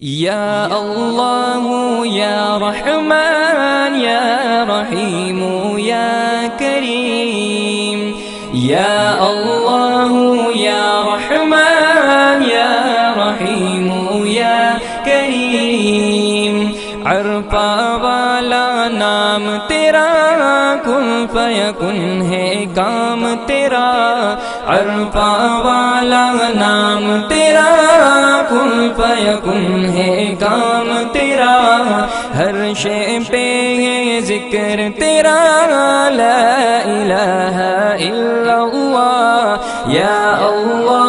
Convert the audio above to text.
या अल्लाह या रहमान या रहीम या करीम। या अल्लाह या रहमान या रहीम या करीम। अरफा वाला नाम तेरा, कुन फयकुन है काम तेरा। अरफा वाला नाम तेरा, कुन फयकुन है काम तेरा। हर शे पे है जिक्र तेरा, ला इलाहा इल्लल्लाह। या अल्लाह